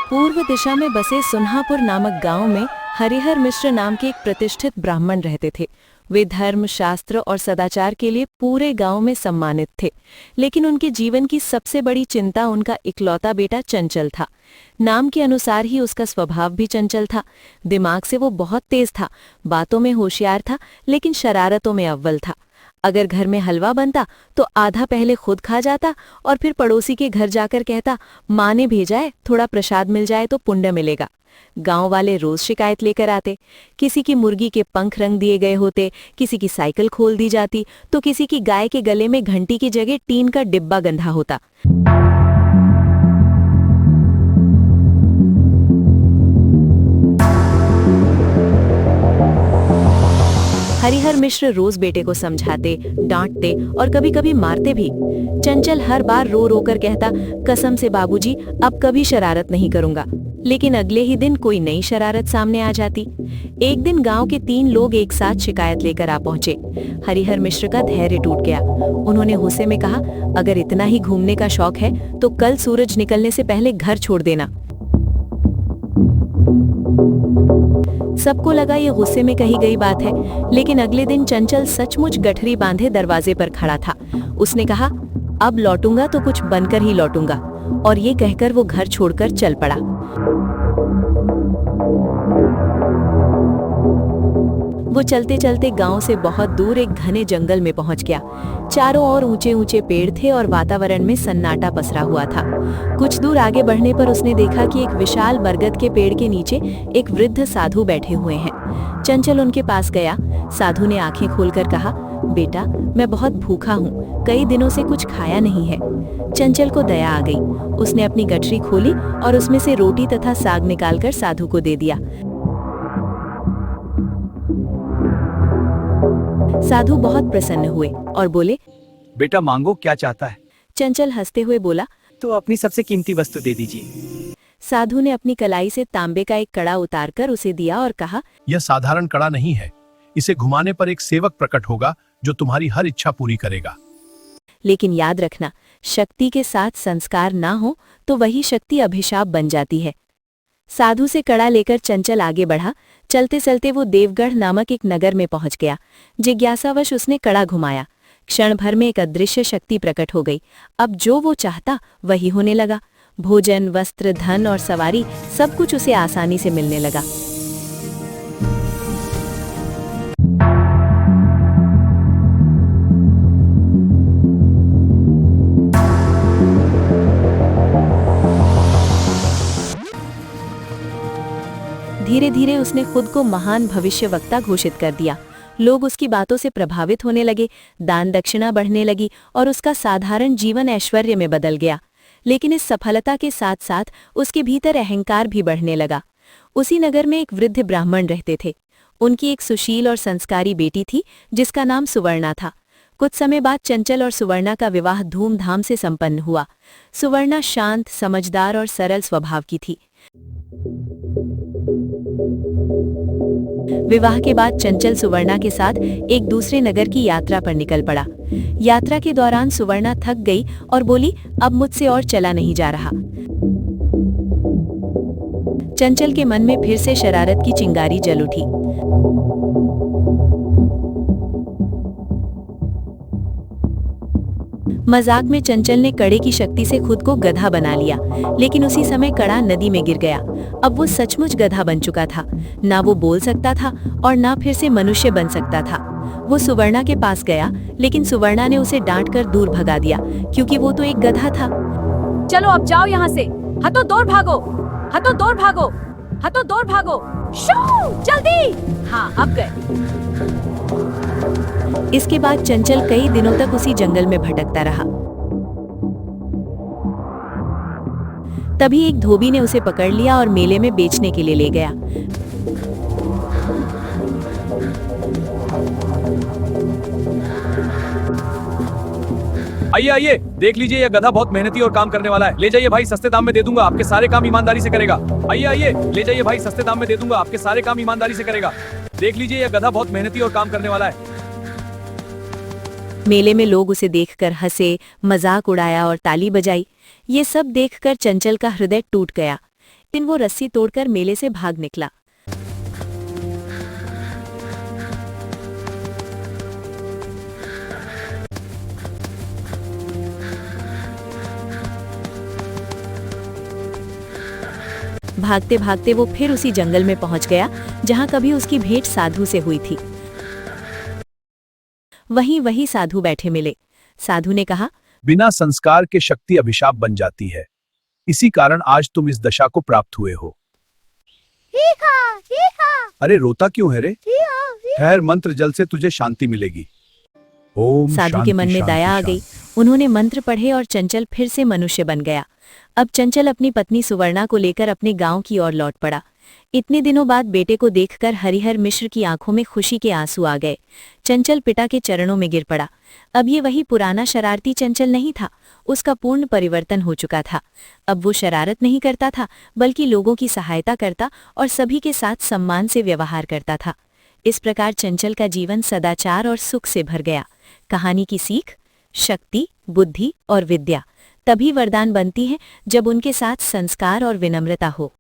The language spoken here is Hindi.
पूर्व दिशा में बसे सुन्हापुर नामक गांव में हरिहर मिश्र नाम के एक प्रतिष्ठित ब्राह्मण रहते थे। वे धर्म, शास्त्र और सदाचार के लिए पूरे गांव में सम्मानित थे, लेकिन उनके जीवन की सबसे बड़ी चिंता उनका इकलौता बेटा चंचल था। नाम के अनुसार ही उसका स्वभाव भी चंचल था। दिमाग से वो बहुत तेज था, बातों में होशियार था, लेकिन शरारतों में अव्वल था। अगर घर में हलवा बनता तो आधा पहले खुद खा जाता और फिर पड़ोसी के घर जाकर कहता, माँ ने भेजा है, थोड़ा प्रसाद मिल जाए तो पुण्य मिलेगा। गांव वाले रोज शिकायत लेकर आते। किसी की मुर्गी के पंख रंग दिए गए होते, किसी की साइकिल खोल दी जाती, तो किसी की गाय के गले में घंटी की जगह टीन का डिब्बा गंधा होता। हरिहर मिश्र रोज बेटे को समझाते, डांटते और कभी कभी मारते भी। चंचल हर बार रो रो कर कहता, कसम से बाबूजी, अब कभी शरारत नहीं करूंगा। लेकिन अगले ही दिन कोई नई शरारत सामने आ जाती। एक दिन गांव के 3 लोग एक साथ शिकायत लेकर आ पहुंचे। हरिहर मिश्र का धैर्य टूट गया। उन्होंने गुस्से में कहा, अगर इतना ही घूमने का शौक है तो कल सूरज निकलने से पहले घर छोड़ देना। सबको लगा ये गुस्से में कही गई बात है, लेकिन अगले दिन चंचल सचमुच गठरी बांधे दरवाजे पर खड़ा था। उसने कहा, अब लौटूंगा तो कुछ बनकर ही लौटूंगा, और ये कहकर वो घर छोड़कर चल पड़ा। वो चलते चलते गांव से बहुत दूर एक घने जंगल में पहुंच गया। चारों ओर ऊंचे ऊंचे पेड़ थे और वातावरण में सन्नाटा पसरा हुआ था। कुछ दूर आगे बढ़ने पर उसने देखा कि एक विशाल बरगद के पेड़ के नीचे एक वृद्ध साधु बैठे हुए हैं। चंचल उनके पास गया। साधु ने आंखें खोलकर कहा, बेटा, मैं बहुत भूखा हूँ, कई दिनों से कुछ खाया नहीं है। चंचल को दया आ गई। उसने अपनी गठरी खोली और उसमें से रोटी तथा साग निकालकर साधु को दे दिया। साधु बहुत प्रसन्न हुए और बोले, बेटा मांगो, क्या चाहता है? चंचल हंसते हुए बोला, तो अपनी सबसे कीमती वस्तु दे दीजिए। साधु ने अपनी कलाई से तांबे का एक कड़ा उतारकर उसे दिया और कहा, यह साधारण कड़ा नहीं है, इसे घुमाने पर एक सेवक प्रकट होगा जो तुम्हारी हर इच्छा पूरी करेगा। लेकिन याद रखना, शक्ति के साथ संस्कार ना हो तो वही शक्ति अभिशाप बन जाती है। साधु से कड़ा लेकर चंचल आगे बढ़ा। चलते चलते वो देवगढ़ नामक एक नगर में पहुंच गया। जिज्ञासावश उसने कड़ा घुमाया। क्षण भर में एक अदृश्य शक्ति प्रकट हो गई। अब जो वो चाहता वही होने लगा। भोजन, वस्त्र, धन और सवारी, सब कुछ उसे आसानी से मिलने लगा। धीरे धीरे उसने खुद को महान भविष्यवक्ता घोषित कर दिया। लोग उसकी बातों से प्रभावित होने लगे, दान दक्षिणा बढ़ने लगी और उसका साधारण जीवन ऐश्वर्य में बदल गया। लेकिन इस सफलता के साथ साथ उसके भीतर अहंकार भी बढ़ने लगा। उसी नगर में एक वृद्ध ब्राह्मण रहते थे। उनकी एक सुशील और संस्कारी बेटी थी जिसका नाम सुवर्णा था। कुछ समय बाद चंचल और सुवर्णा का विवाह धूमधाम से संपन्न हुआ। सुवर्णा शांत, समझदार और सरल स्वभाव की थी। विवाह के बाद चंचल सुवर्णा के साथ एक दूसरे नगर की यात्रा पर निकल पड़ा। यात्रा के दौरान सुवर्णा थक गई और बोली, अब मुझसे और चला नहीं जा रहा। चंचल के मन में फिर से शरारत की चिंगारी जल उठी। मजाक में चंचल ने कड़े की शक्ति से खुद को गधा बना लिया, लेकिन उसी समय कड़ा नदी में गिर गया। अब वो सचमुच गधा बन चुका था। ना वो बोल सकता था और ना फिर से मनुष्य बन सकता था। वो सुवर्णा के पास गया, लेकिन सुवर्णा ने उसे डांट कर दूर भगा दिया, क्योंकि वो तो एक गधा था। चलो अब जाओ यहाँ से, हतो दूर भागो, हतो दूर भागो, हतो दूर भागो, शू, जल्दी। हाँ, अब गए। इसके बाद चंचल कई दिनों तक उसी जंगल में भटकता रहा। तभी एक धोबी ने उसे पकड़ लिया और मेले में बेचने के लिए ले गया। आइए आइए, देख लीजिए, यह गधा बहुत मेहनती और काम करने वाला है। ले जाइए भाई, सस्ते दाम में दे दूंगा, आपके सारे काम ईमानदारी से करेगा। आइए आइए, ले जाइए भाई, सस्ते दाम में दे दूंगा, आपके सारे काम ईमानदारी से करेगा। देख लीजिए, यह गधा बहुत मेहनती और काम करने वाला है। मेले में लोग उसे देखकर हंसे, मजाक उड़ाया और ताली बजाई। ये सब देखकर चंचल का हृदय टूट गया। दिन वो रस्सी तोड़कर मेले से भाग निकला। भागते भागते वो फिर उसी जंगल में पहुंच गया जहां कभी उसकी भेंट साधु से हुई थी। वहीं वही साधु बैठे मिले। साधु ने कहा, बिना संस्कार के शक्ति अभिशाप बन जाती है, इसी कारण आज तुम इस दशा को प्राप्त हुए हो। अरे रोता क्यों है रे? खैर, मंत्र जल से तुझे शांति मिलेगी। ओम साधु के मन में दया आ गई। उन्होंने मंत्र पढ़े और चंचल फिर से मनुष्य बन गया। अब चंचल अपनी पत्नी सुवर्णा को लेकर अपने गांव की ओर लौट पड़ा। इतने दिनों बाद बेटे को देखकर हरिहर मिश्र की आंखों में खुशी के आंसू आ गए। चंचल पिता के चरणों में गिर पड़ा। अब ये वही पुराना शरारती चंचल नहीं था, उसका पूर्ण परिवर्तन हो चुका था। अब वो शरारत नहीं करता था, बल्कि लोगों की सहायता करता और सभी के साथ सम्मान से व्यवहार करता था। इस प्रकार चंचल का जीवन सदाचार और सुख से भर गया। कहानी की सीख: शक्ति, बुद्धि और विद्या तभी वरदान बनती है जब उनके साथ संस्कार और विनम्रता हो।